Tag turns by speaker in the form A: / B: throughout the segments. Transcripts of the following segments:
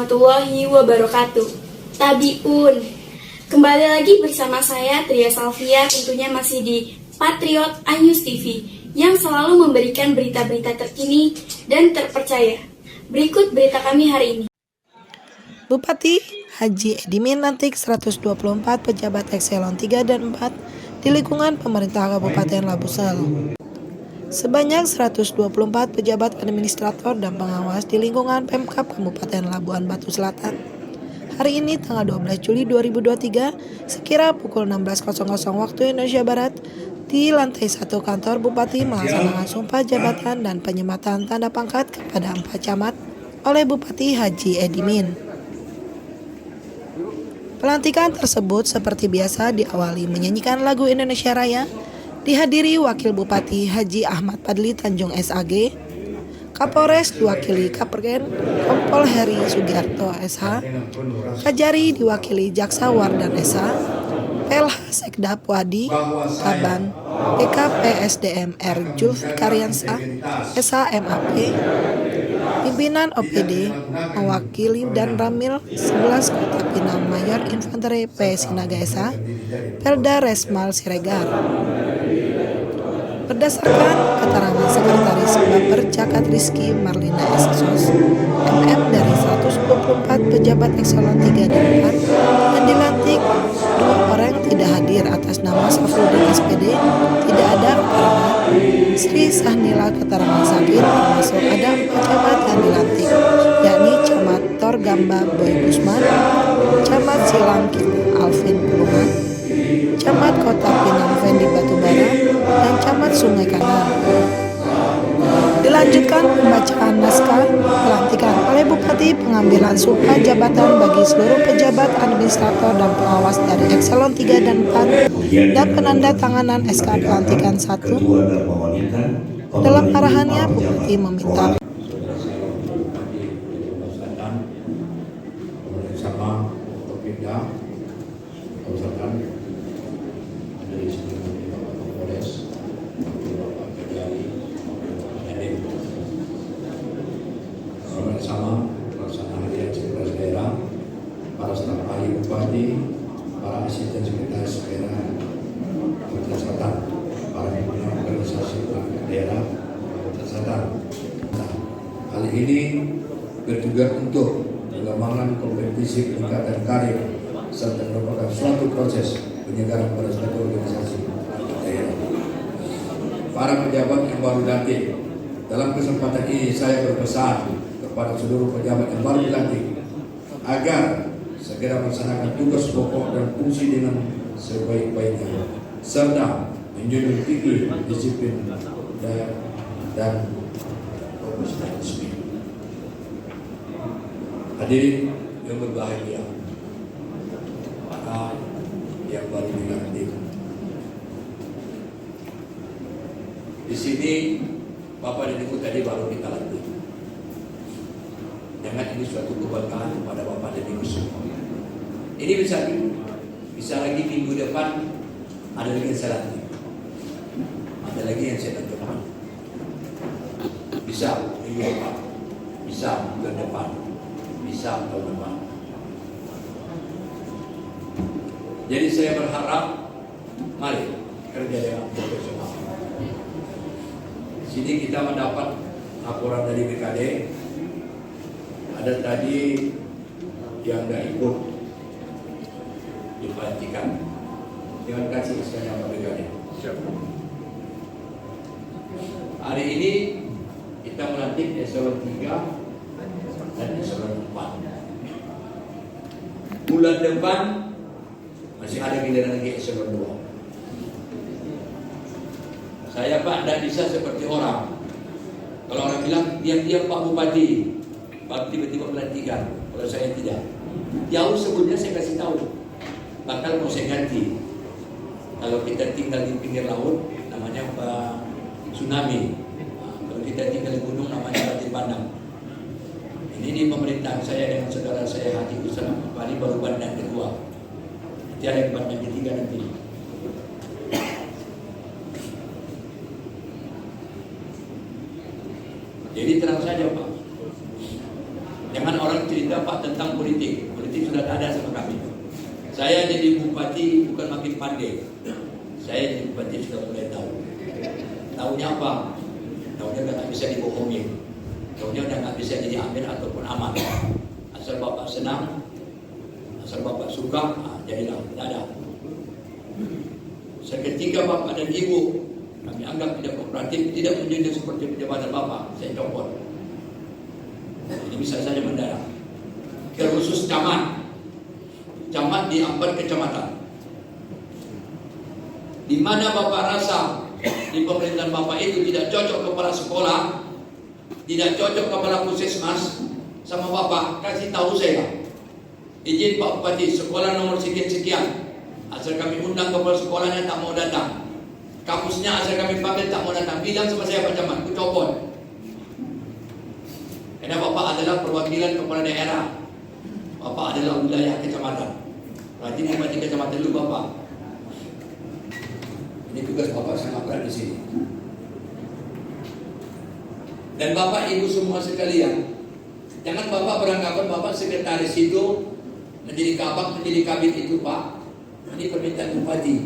A: warahmatullahi wabarakatuh. Tabiun. Kembali lagi bersama saya Tria Salvia, tentunya masih di Patriot iNews TV yang selalu memberikan berita-berita terkini dan terpercaya. Berikut berita kami hari ini.
B: Bupati Haji Edimin lantik 124 pejabat eselon 3 dan 4 di lingkungan pemerintah Kabupaten Labusel. Sebanyak 124 pejabat administrator dan pengawas di lingkungan Pemkab Kabupaten Labuan Batu Selatan. Hari ini tanggal 12 Juli 2023 sekira pukul 16.00 waktu Indonesia Barat di lantai 1 kantor Bupati melaksanakan sumpah jabatan dan penyematan tanda pangkat kepada 4 camat oleh Bupati Haji Edimin. Pelantikan tersebut seperti biasa diawali menyanyikan lagu Indonesia Raya, dihadiri Wakil Bupati Haji Ahmad Padli Tanjung SAG, Kapolres diwakili Kapten Kompol Heri Sugiarto SH, Kajari diwakili Jaksa Wardan SH, PLH Sekda Wadi Kaban, PKPSDM R. Julfikariansa SH MAP, pimpinan OPD mewakili dan Ramil 11 Kota Pinang Mayor Infanteri P. Sinaga SH, Pelda Resmal Siregar. Berdasarkan keterangan Sekretaris Baper Cakat Rizky Marlina SSOS MM dari 124 pejabat eselon 3 dan 4 yang dilantik, 2 orang tidak hadir atas nama Safrudin SPD, tidak ada keterangan Sri Sahnila keterangan sakit, termasuk ada 4 camat yang dilantik, yakni Camat Torgamba Boy Gusman, Camat Silang Alvin Pulungan, Camat Kota Pinang Fendi Batubara, dan Camat Sungai Kanan. Dilanjutkan pembacaan naskah pelantikan oleh Bupati, pengambilan sumpah jabatan bagi seluruh pejabat administrator dan pengawas dari eselon 3 dan 4 dan penandatanganan SK pelantikan 1. Dalam arahannya, Bupati meminta
C: bersama pelaksana harian sekretaris daerah, para staf ahli bupati, para asisten sekretaris daerah Kabupaten Selatan, para pimpinan organisasi perangkat daerah Kabupaten Selatan. Hal ini bertujuan untuk pengembangan kompetisi peningkatan karir serta merupakan suatu proses penyegaran pada suatu organisasi daerah. Para pejabat yang baru dilantik, dalam kesempatan ini saya berpesan kepada seluruh pejabat yang baru dilantik agar segera melaksanakan tugas pokok dan fungsi dengan sebaik-baiknya serta menjunjung tinggi disiplin dan profesionalisme. Hadirin yang berbahagia, para yang baru dilantik, di sini Bapak dan Ibu tadi baru kita lantik. Jangan ini suatu kebanggaan kepada Bapak dan Ibu semua. Ini bisa lagi minggu depan ada lagi yang saya lantik, ada lagi yang saya lantik. Bisa minggu depan, bisa bulan depan, bisa tahun depan. Jadi saya berharap mari kerja dengan profesional. Di sini kita mendapat laporan dari BKD. Ada tadi yang tidak ikut dipelantikan. Terima kasih sekalian Pak BKD. Hari ini kita melantik eselon 3 dan eselon 4. Bulan depan masih ada giliran lagi eselon 2. Saya Pak tidak bisa seperti orang. Kalau orang bilang diam-diam Pak Bupati, Pak tiba-tiba pelantikan. Kalau saya tidak, jauh sebelumnya saya kasih tahu bakal mau saya ganti. Kalau kita tinggal di pinggir laut namanya Pak tsunami, kalau kita tinggal di gunung namanya banjir bandang. Ini di pemerintahan saya dengan saudara saya Haji Usman Bali baru bandang kedua. Nanti ada bandang ketiga nanti. Jadi terang saja Pak, jangan orang cerita Pak tentang tentang politik. Politik sudah tak ada sama kami. Saya jadi bupati bukan makin pandai. Saya jadi bupati sudah mulai tahu. Tahunya apa? Tahunya udah tak bisa dibohongin. Tahunya udah tak bisa jadi amir ataupun aman. Asal Bapak senang, asal Bapak suka, jadilah. Tak ada. Seketika Bapak dan Ibu kami anggap tidak kooperatif, tidak menjadi seperti jabatan Bapak, saya copot. Ini bisa saja mendarat. Khusus camat di 4 kecamatan. Di mana Bapak rasa di pemerintahan Bapak itu tidak cocok kepala sekolah, tidak cocok kepala puskesmas, sama Bapak kasih tahu saya. Izin Pak Bupati, sekolah nomor sekian-sekian. Asal kami undang kepala sekolahnya tak mau datang. Kampusnya asal kami panggil tak mau datang. Bilang sama saya Pak Camat, aku copot. Karena Bapak adalah perwakilan kepala daerah. Bapak adalah wilayah kecamatan. Berarti bupati kecamatan dulu Bapak. Ini tugas Bapak sangat berat di sini. Dan Bapak Ibu semua sekalian, jangan Bapak beranggapan Bapak sekretaris itu menjadi kabak, menjadi kabit itu Pak. Ini permintaan bupati.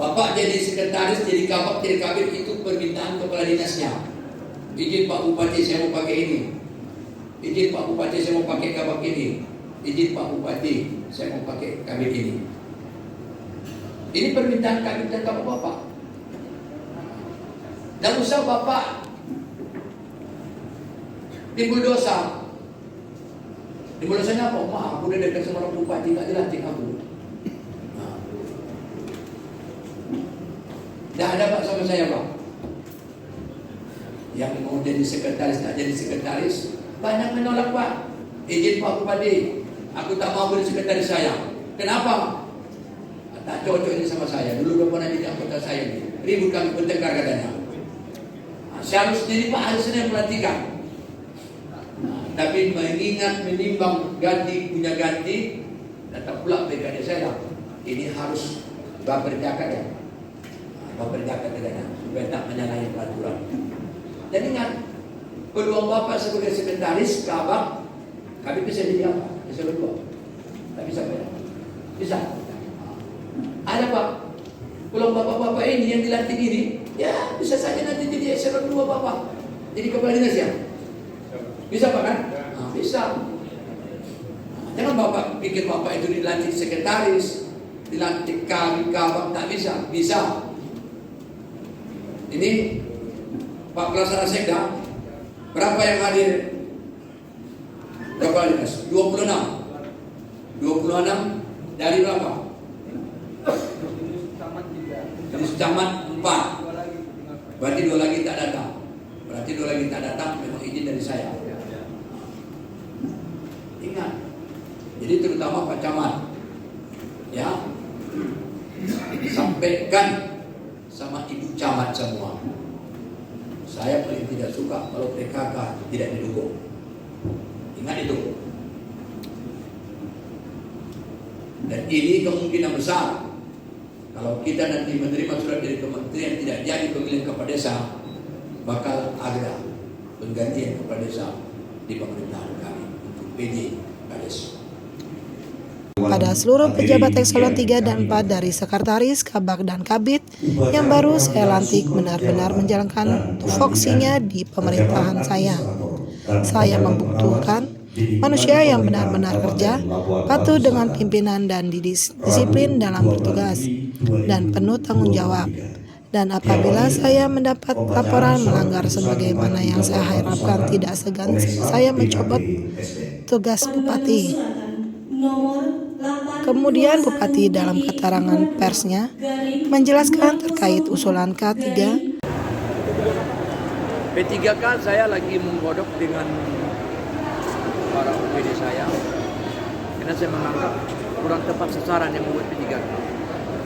C: Bapak jadi sekretaris, jadi kabak, jadi kabit itu permintaan kepala dinasnya. Izin Pak Bupati saya mau pakai ini. Izin Pak Bupati saya mau pakai kabak ini. Izin Pak Bupati saya mau pakai kabit ini. Ini permintaan kabit dan kabak Bapak. Dan usah Bapak timbul dosa. Timbul dosanya apa? Maaf, aku udah dekat sama orang bupati, tak dilantik aku. Dah ada Pak sama saya Pak. Yang mau jadi sekretaris, tak jadi sekretaris, banyak menolak Pak. Izin Pak Bupati, aku tak mau jadi sekretaris saya. Kenapa? Tak cocok ini sama saya. Dulu udah pernah jadi anggota saya ini. Ribut kami bertengkar katanya. Saya harus sendiri Pak, harus sendiri perhatikan. Tapi mengingat menimbang ganti punya ganti, datang pula PKD saya. Ini harus Bapak berjakat ya. Bapak berjakat katanya supaya tak menyalahi peraturan. Dan ingat, peluang Bapak sebagai sekretaris kabak, kami bisa jadi apa? Bisa berdua. Tak bisa beda. Bisa. Ada Pak. Peluang Bapak-Bapak ini yang dilantik ini, ya bisa saja nanti jadi eselon 2 Bapak. Jadi kepala dinas ya. Bisa Pak kan? Nah, bisa. Jangan Bapak pikir Bapak itu dilantik sekretaris, dilantik kabak, tak bisa. Bisa. Ini Pak Pelaksana Sekda, berapa yang hadir? Berapa dinas? 26. 26 dari berapa? Dari camat 4. Berarti 2 lagi tak datang. Berarti 2 lagi tak datang memang izin dari saya. Ingat. Jadi terutama Pak Camat, ya, sampaikan sama Ibu Camat semua. Saya paling tidak suka kalau PKK tidak didukung. Ingat itu. Dan ini kemungkinan besar kalau kita nanti menerima surat dari kementerian tidak jadi pemilihan kepala desa, bakal ada penggantian kepala desa di pemerintahan kami untuk PJ Kades.
B: Pada seluruh pejabat eselon 3 dan 4 dari sekretaris, kabak, dan kabit yang baru saya lantik benar-benar menjalankan tupoksinya di pemerintahan saya. Saya membutuhkan manusia yang benar-benar kerja, patuh dengan pimpinan dan disiplin dalam bertugas, dan penuh tanggung jawab. Dan apabila saya mendapat laporan melanggar sebagaimana yang saya harapkan, tidak segan saya mencopot tugas bupati. Kemudian Bupati dalam keterangan persnya menjelaskan terkait usulan K3.
C: P3K saya lagi menggodok dengan para OPD saya, karena saya menganggap kurang tepat sasaran yang membuat P3K.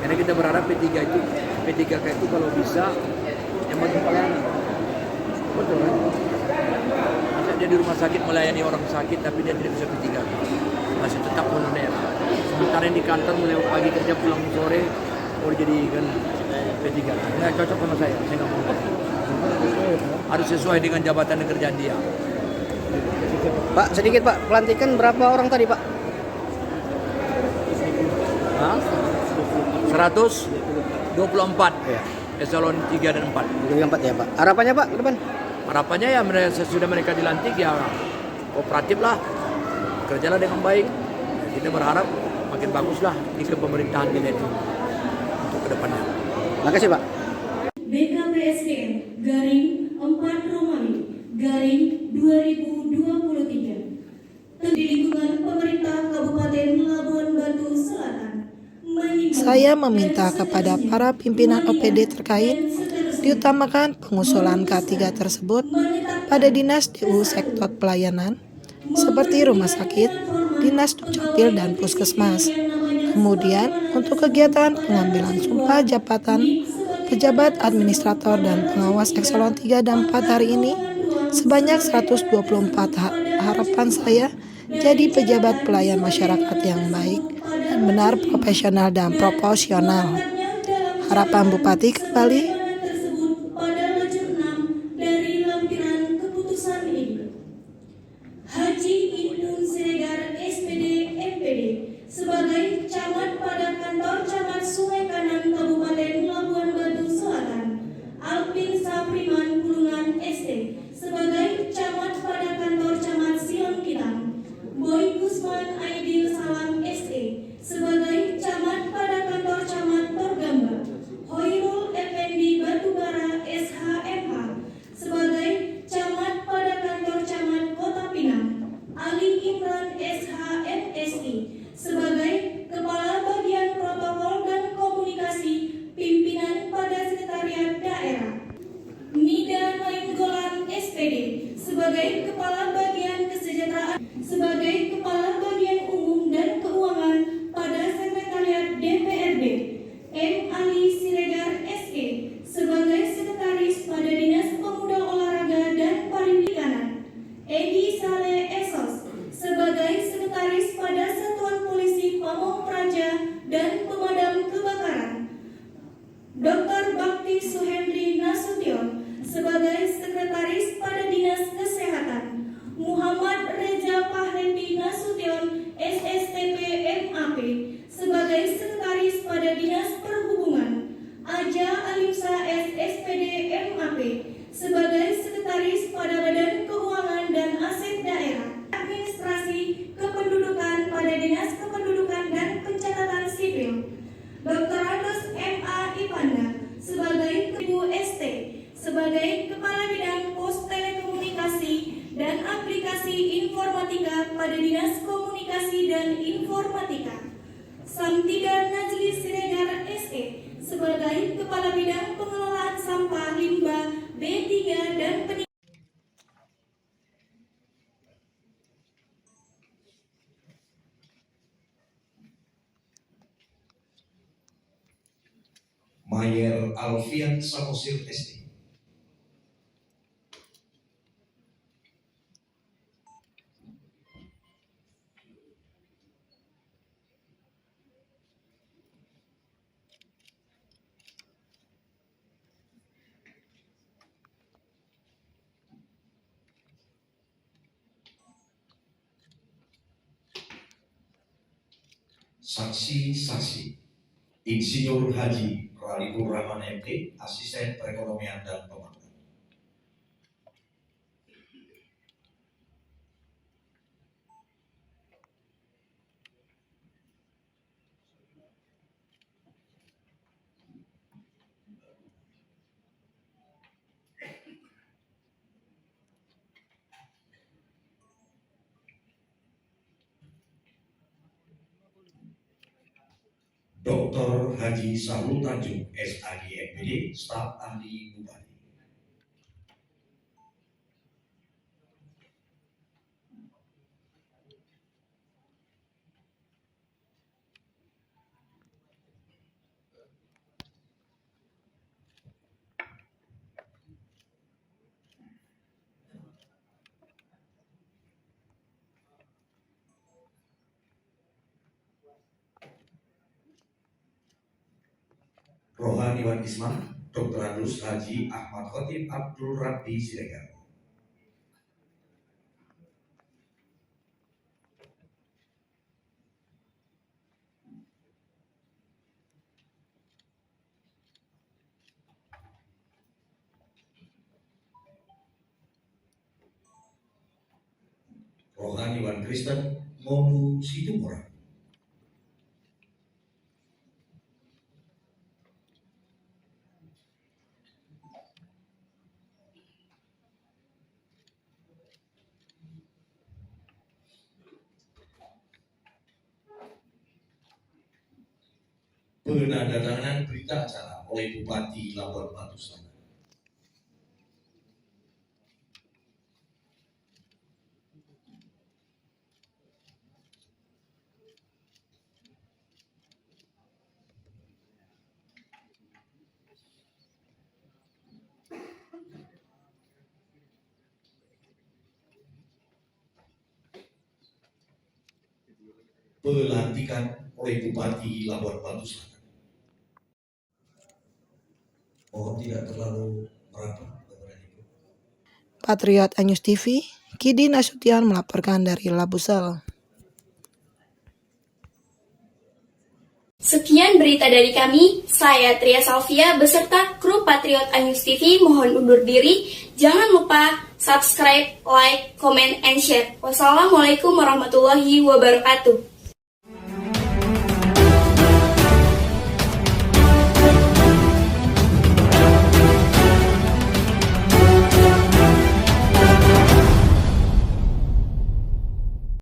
C: Karena kita berharap P3K itu kalau bisa yang bagi pelayanan. Betul kan? Masa dia di rumah sakit melayani orang sakit tapi dia tidak bisa P3K. Masih tetap honor daerah. Sementara yang di kantor mulai pagi kerja pulang sore mau dijadikan P3K. Nggak cocok sama saya nggak mau. Harus sesuai dengan jabatan dan kerjaan dia.
D: Pak, sedikit Pak, pelantikan berapa orang tadi Pak?
E: Hah? 124
D: Ya,
E: eselon 3 dan 4.
D: yang 4 ya Pak. Harapannya Pak ke depan?
E: Harapannya ya sesudah mereka dilantik ya kooperatif lah, kerjalah dengan baik. Kita berharap makin bagus lah di kepemerintahan kita itu untuk kedepannya.
D: Makasih Pak.
A: BKPSDM garing 4 Romawi garing 2023 di lingkungan pemerintah Kabupaten Labuan Batu Selatan.
B: Saya meminta kepada para pimpinan OPD terkait diutamakan pengusulan K3 tersebut pada Dinas DU Sektor Pelayanan seperti rumah sakit, Dinas Dukcapil dan Puskesmas. Kemudian untuk kegiatan pengambilan sumpah jabatan pejabat administrator dan pengawas eselon 3 dan 4 hari ini sebanyak 124 harapan saya jadi pejabat pelayan masyarakat yang baik dan benar profesional dan proporsional. Harapan Bupati kembali
A: pada lajur 6 dari lampiran keputusan ini. Haji Intun Siregar SPD MPD sebagai camat pada kantor camat Sungai Kanan Kabupaten Labuan Batu Selatan. Alvin Sapriman Pulungan ST sebagai camat pada kantor camat Silang Kitang. Boy Gusman Aidil Salam SE sebagai camat pada kantor camat Torgamba. Hoirul Effendi Batubara SHMH sebagai camat pada kantor camat Kota Pinang. Ali Imran SHMSI sebagai kepala bagian protokol dan komunikasi pimpinan pada sekretariat daerah. Nida Nainggolan SPD sebagai kepala bagian kesejahteraan sebagai kepala bagian umum dan keuangan pada sekretariat DPRD. M. Ali Siregar SE sebagai sekretaris pada Dinas Pemuda Olahraga dan Pariwisata. Edi Saleh Esos sebagai sekretaris pada Satuan Polisi Pamong Praja dan Pemadam Kebakaran. Dr. Bakti Suhendri Nasution sebagai sekretaris pada Dinas Kesehatan. Muhammad Reza Fahrendi Nasution SSTP MAP sebagai sekretaris pada Dinas Perhubungan. Aja Alimsa SSPD MAP sebagai sekretaris pada Badan Keuangan dan Aset Daerah. Administrasi Kependudukan pada Dinas Kependudukan dan Pencatatan Sipil. Dr. Andos MA Ipanda sebagai Ibu ST sebagai Kepala Bidang Pos Telekomunikasi dan Aplikasi Informatika pada Dinas Komunikasi dan Informatika. Samtida Najli Siregar SE sebagai Kepala Bidang Pengelolaan Sampah Limbah B3 dan
C: Mayer Alfian Samosir SD. Saksi Insinyur Haji Ralipur Rahman MD, Asisten Perekonomian dan Pembangunan. Dr. Haji Sahrul Tanjung SAG MPD, Staf Ahli Bupati. Rohani Wan Isman, Dr. Andus Haji Ahmad Khotib Abdul Rabbi Siregar.
F: Pembinaan Iwan Kristen Molu Situmorang. Penandatanganan berita acara oleh Bupati Labuan Batu Selatan. Pelantikan oleh Bupati Labuan Batu Selatan. Mohon tidak terlalu merapat.
B: Patriot Anyus TV, Kidi Nasution melaporkan dari Labusel.
A: Sekian berita dari kami, saya Tria Salvia beserta kru Patriot Anyus TV mohon undur diri. Jangan lupa subscribe, like, comment, and share. Wassalamualaikum warahmatullahi wabarakatuh.